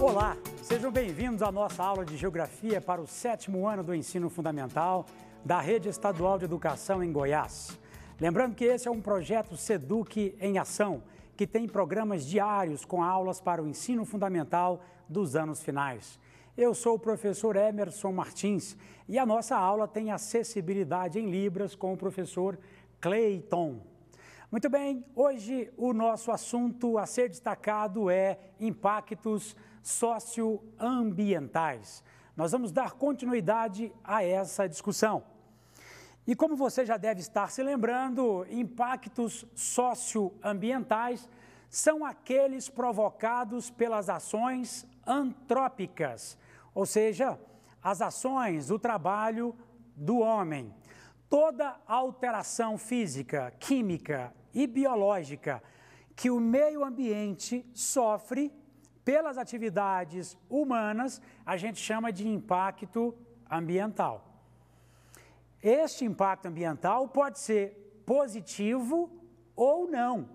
Olá, sejam bem-vindos à nossa aula de Geografia para o 7º ano do Ensino Fundamental da Rede Estadual de Educação em Goiás. Lembrando que esse é um projeto SEDUC em Ação, que tem programas diários com aulas para o ensino fundamental dos anos finais. Eu sou o professor Emerson Martins e a nossa aula tem acessibilidade em Libras com o professor Cleiton. Muito bem, hoje o nosso assunto a ser destacado é impactos socioambientais. Nós vamos dar continuidade a essa discussão. E como você já deve estar se lembrando, impactos socioambientais são aqueles provocados pelas ações antrópicas, ou seja, as ações do trabalho do homem. Toda alteração física, química e biológica que o meio ambiente sofre pelas atividades humanas, a gente chama de impacto ambiental. Este impacto ambiental pode ser positivo ou não.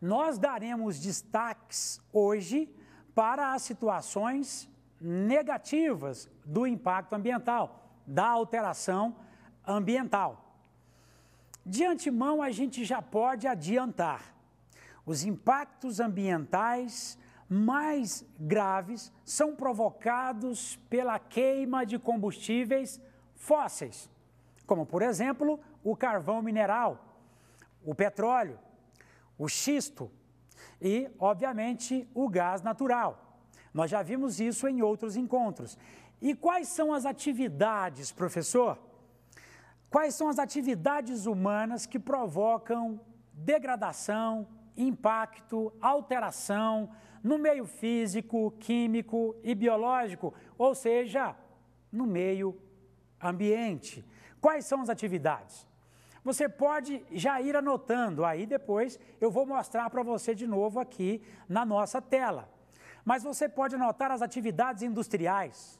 Nós daremos destaques hoje para as situações negativas do impacto ambiental, da alteração ambiental. De antemão, a gente já pode adiantar. Os impactos ambientais mais graves são provocados pela queima de combustíveis fósseis, como, por exemplo, o carvão mineral, o petróleo, o xisto e, obviamente, o gás natural. Nós já vimos isso em outros encontros. E quais são as atividades, professor? Quais são as atividades humanas que provocam degradação, impacto, alteração no meio físico, químico e biológico, ou seja, no meio ambiente? Quais são as atividades? Você pode já ir anotando, aí depois eu vou mostrar para você de novo aqui na nossa tela. Mas você pode anotar as atividades industriais,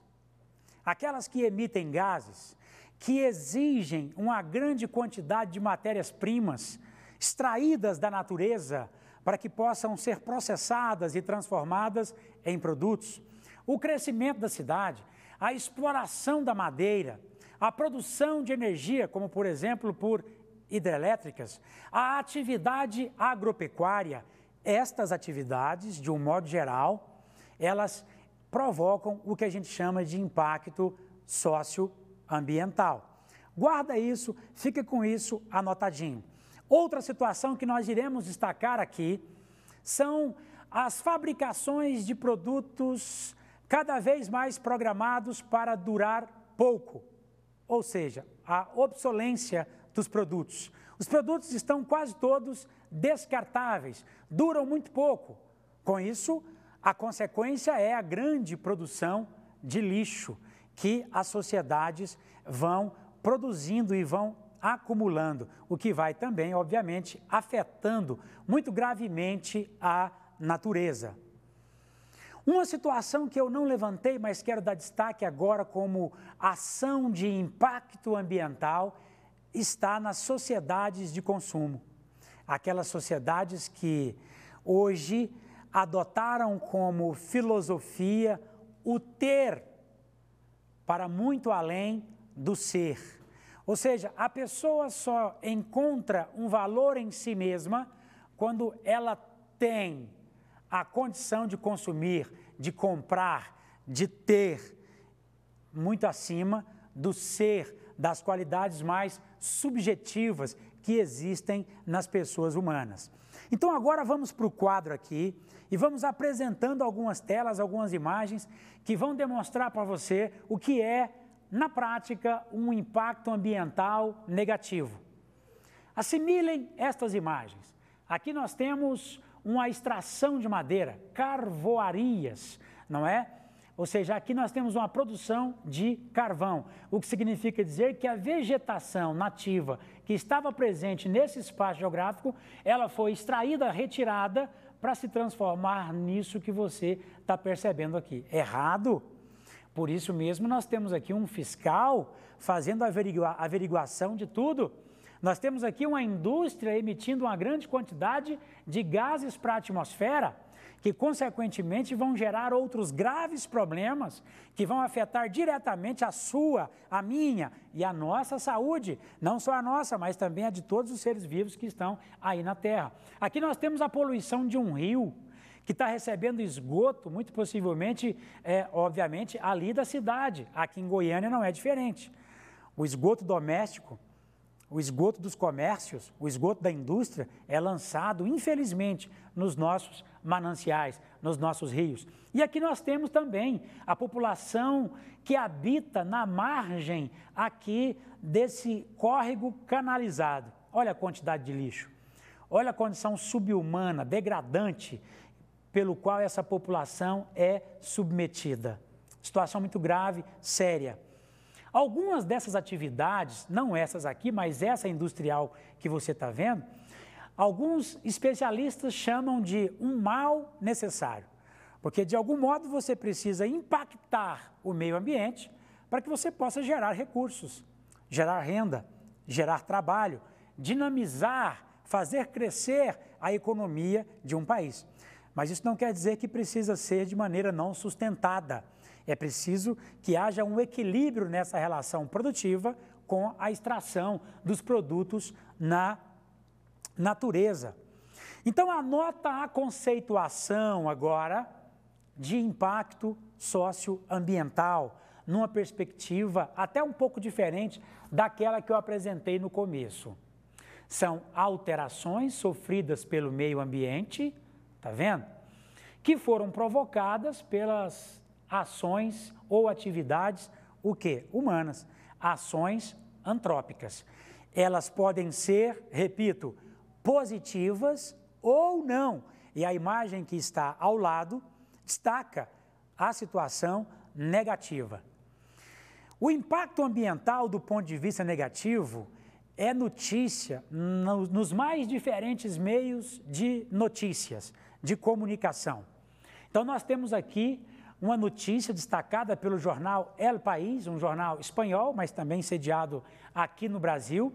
aquelas que emitem gases, que exigem uma grande quantidade de matérias-primas extraídas da natureza para que possam ser processadas e transformadas em produtos. O crescimento da cidade, a exploração da madeira, a produção de energia, como por exemplo por hidrelétricas, a atividade agropecuária. Estas atividades, de um modo geral, elas provocam o que a gente chama de impacto socioambiental. Guarda isso, fica com isso anotadinho. Outra situação que nós iremos destacar aqui são as fabricações de produtos cada vez mais programados para durar pouco, ou seja, a obsolência dos produtos. Os produtos estão quase todos descartáveis, duram muito pouco. Com isso, a consequência é a grande produção de lixo que as sociedades vão produzindo e vão acumulando, o que vai também, obviamente, afetando muito gravemente a natureza. Uma situação que eu não levantei, mas quero dar destaque agora como ação de impacto ambiental, está nas sociedades de consumo. Aquelas sociedades que hoje adotaram como filosofia o ter para muito além do ser. Ou seja, a pessoa só encontra um valor em si mesma quando ela tem a condição de consumir, de comprar, de ter, muito acima do ser, das qualidades mais subjetivas que existem nas pessoas humanas. Então agora vamos para o quadro aqui e vamos apresentando algumas telas, algumas imagens que vão demonstrar para você o que é, na prática, um impacto ambiental negativo. Assimilem estas imagens. Aqui nós temos uma extração de madeira, carvoarias, não é? Ou seja, aqui nós temos uma produção de carvão, o que significa dizer que a vegetação nativa que estava presente nesse espaço geográfico, ela foi extraída, retirada, para se transformar nisso que você está percebendo aqui. Errado? Por isso mesmo nós temos aqui um fiscal fazendo a averiguação de tudo. Nós temos aqui uma indústria emitindo uma grande quantidade de gases para a atmosfera, que consequentemente vão gerar outros graves problemas que vão afetar diretamente a sua, a minha e a nossa saúde, não só a nossa, mas também a de todos os seres vivos que estão aí na Terra. Aqui nós temos a poluição de um rio que está recebendo esgoto, muito possivelmente, obviamente, ali da cidade. Aqui em Goiânia não é diferente. O esgoto doméstico, o esgoto dos comércios, o esgoto da indústria é lançado, infelizmente, nos nossos mananciais, nos nossos rios. E aqui nós temos também a população que habita na margem aqui desse córrego canalizado. Olha a quantidade de lixo, olha a condição subhumana, degradante, pelo qual essa população é submetida. Situação muito grave, séria. Algumas dessas atividades, não essas aqui, mas essa industrial que você está vendo, alguns especialistas chamam de um mal necessário, porque de algum modo você precisa impactar o meio ambiente para que você possa gerar recursos, gerar renda, gerar trabalho, dinamizar, fazer crescer a economia de um país. Mas isso não quer dizer que precisa ser de maneira não sustentada. É preciso que haja um equilíbrio nessa relação produtiva com a extração dos produtos na natureza. Então, anota a conceituação agora de impacto socioambiental, numa perspectiva até um pouco diferente daquela que eu apresentei no começo. São alterações sofridas pelo meio ambiente, tá vendo? Que foram provocadas pelas ações ou atividades, o quê? Humanas, ações antrópicas. Elas podem ser, repito, positivas ou não. E a imagem que está ao lado destaca a situação negativa. O impacto ambiental do ponto de vista negativo é notícia nos mais diferentes meios de notícias, de comunicação. Então nós temos aqui uma notícia destacada pelo jornal El País, um jornal espanhol, mas também sediado aqui no Brasil,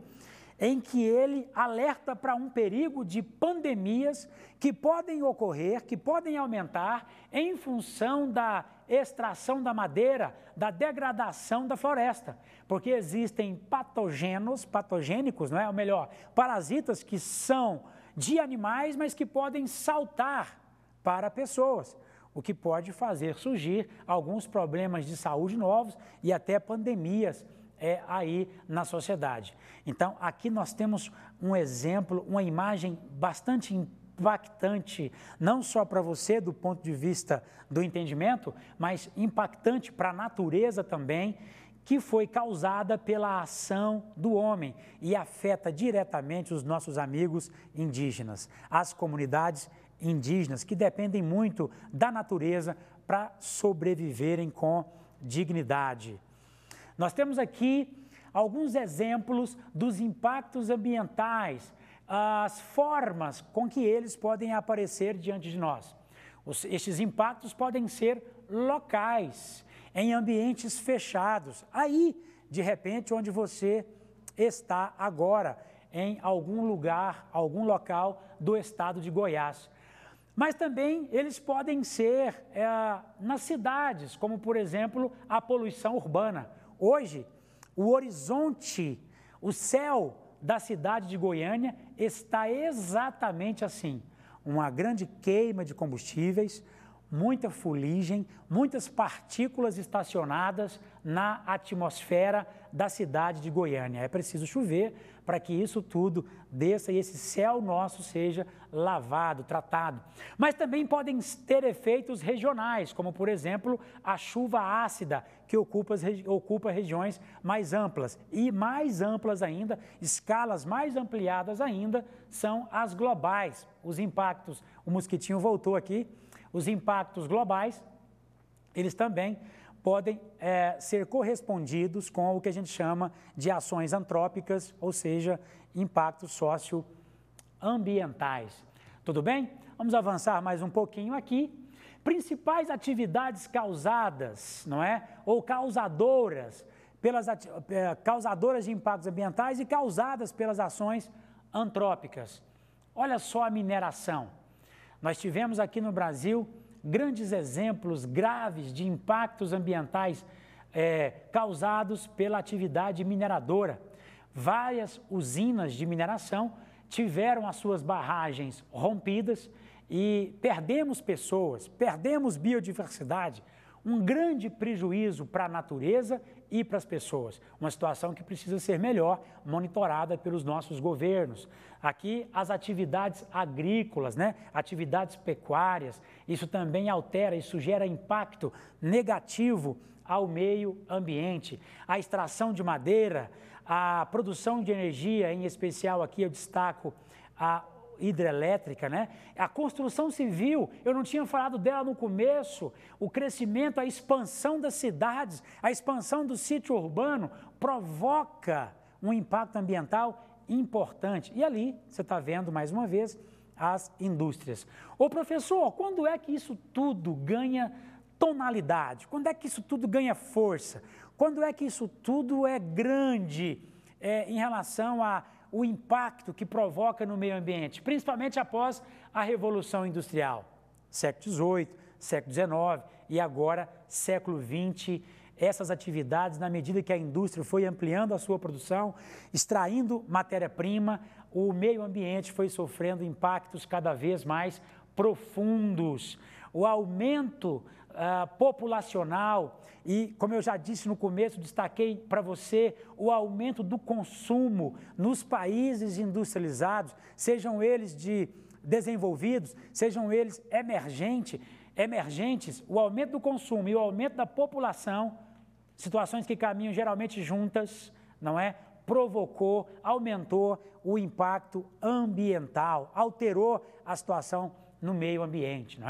em que ele alerta para um perigo de pandemias que podem ocorrer, que podem aumentar em função da extração da madeira, da degradação da floresta, porque existem patogênicos, não é? Ou melhor, parasitas que são de animais, mas que podem saltar para pessoas, o que pode fazer surgir alguns problemas de saúde novos e até pandemias aí na sociedade. Então, aqui nós temos um exemplo, uma imagem bastante impactante, não só para você do ponto de vista do entendimento, mas impactante para a natureza também, que foi causada pela ação do homem e afeta diretamente os nossos amigos indígenas, as comunidades indígenas, que dependem muito da natureza para sobreviverem com dignidade. Nós temos aqui alguns exemplos dos impactos ambientais, as formas com que eles podem aparecer diante de nós. Estes impactos podem ser locais, em ambientes fechados, aí, de repente, onde você está agora, em algum lugar, algum local do estado de Goiás. Mas também eles podem ser nas cidades, como, por exemplo, a poluição urbana. Hoje, o horizonte, o céu da cidade de Goiânia está exatamente assim. Uma grande queima de combustíveis, muita fuligem, muitas partículas estacionadas na atmosfera da cidade de Goiânia. É preciso chover para que isso tudo desça e esse céu nosso seja lavado, tratado. Mas também podem ter efeitos regionais, como, por exemplo, a chuva ácida, que ocupa regiões mais amplas. E mais amplas ainda, escalas mais ampliadas ainda, são as globais. Os impactos, o mosquitinho voltou aqui, os impactos globais, eles também podem ser correspondidos com o que a gente chama de ações antrópicas, ou seja, impactos socioambientais. Tudo bem? Vamos avançar mais um pouquinho aqui. Principais atividades causadas, não é? Ou causadoras, causadoras de impactos ambientais e causadas pelas ações antrópicas. Olha só a mineração. Nós tivemos aqui no Brasil grandes exemplos graves de impactos ambientais causados pela atividade mineradora. Várias usinas de mineração tiveram as suas barragens rompidas e perdemos pessoas, perdemos biodiversidade, um grande prejuízo para a natureza e para as pessoas. Uma situação que precisa ser melhor monitorada pelos nossos governos. Aqui, as atividades agrícolas, atividades pecuárias, isso também altera, isso gera impacto negativo ao meio ambiente. A extração de madeira, a produção de energia, em especial aqui eu destaco a hidrelétrica, A construção civil, eu não tinha falado dela no começo, o crescimento, a expansão das cidades, a expansão do sítio urbano provoca um impacto ambiental importante. E ali, você está vendo mais uma vez, as indústrias. Ô professor, quando é que isso tudo ganha tonalidade? Quando é que isso tudo ganha força? Quando é que isso tudo é grande em relação ao impacto que provoca no meio ambiente, principalmente após a Revolução Industrial, século XVIII, século XIX e agora século XX, essas atividades, na medida que a indústria foi ampliando a sua produção, extraindo matéria-prima, o meio ambiente foi sofrendo impactos cada vez mais profundos. O aumento populacional e, como eu já disse no começo, destaquei para você o aumento do consumo nos países industrializados, sejam eles desenvolvidos, sejam eles emergentes, o aumento do consumo e o aumento da população, situações que caminham geralmente juntas, aumentou o impacto ambiental, alterou a situação no meio ambiente,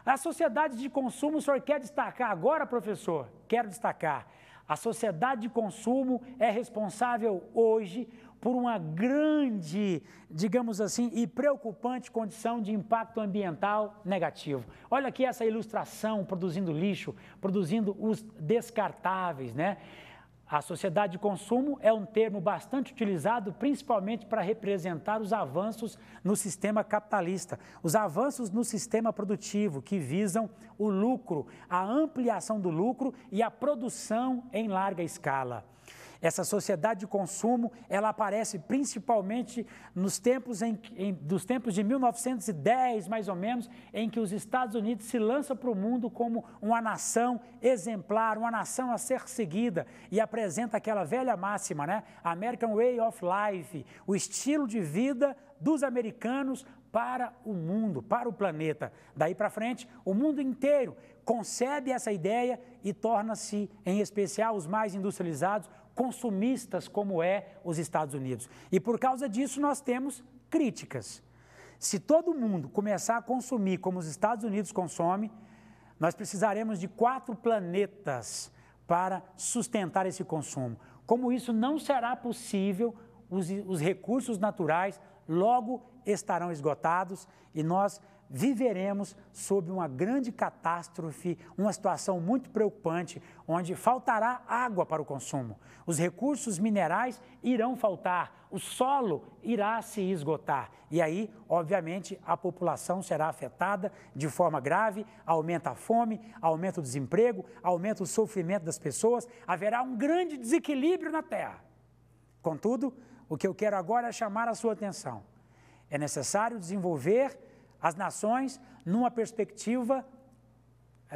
A sociedade de consumo, o senhor quer destacar agora, professor? Quero destacar. A sociedade de consumo é responsável hoje por uma grande, digamos assim, e preocupante condição de impacto ambiental negativo. Olha aqui essa ilustração produzindo lixo, produzindo os descartáveis, A sociedade de consumo é um termo bastante utilizado principalmente para representar os avanços no sistema capitalista, os avanços no sistema produtivo que visam o lucro, a ampliação do lucro e a produção em larga escala. Essa sociedade de consumo, ela aparece principalmente dos tempos de 1910, mais ou menos, em que os Estados Unidos se lançam para o mundo como uma nação exemplar, uma nação a ser seguida e apresenta aquela velha máxima, American Way of Life, o estilo de vida dos americanos para o mundo, para o planeta. Daí para frente, o mundo inteiro concebe essa ideia e torna-se, em especial os mais industrializados, consumistas como os Estados Unidos. E por causa disso nós temos críticas. Se todo mundo começar a consumir como os Estados Unidos consomem, nós precisaremos de 4 planetas para sustentar esse consumo. Como isso não será possível, os recursos naturais logo estarão esgotados e nós viveremos sob uma grande catástrofe, uma situação muito preocupante, onde faltará água para o consumo. Os recursos minerais irão faltar, o solo irá se esgotar. E aí, obviamente, a população será afetada de forma grave, aumenta a fome, aumenta o desemprego, aumenta o sofrimento das pessoas, haverá um grande desequilíbrio na Terra. Contudo, o que eu quero agora é chamar a sua atenção. É necessário desenvolver as nações numa perspectiva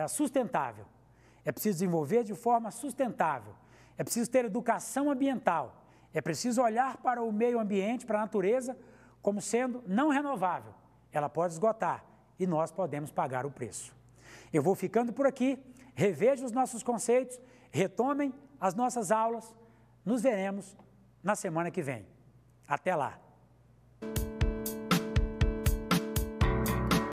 sustentável. É preciso desenvolver de forma sustentável. É preciso ter educação ambiental. É preciso olhar para o meio ambiente, para a natureza, como sendo não renovável. Ela pode esgotar e nós podemos pagar o preço. Eu vou ficando por aqui, reveja os nossos conceitos, retomem as nossas aulas. Nos veremos na semana que vem. Até lá!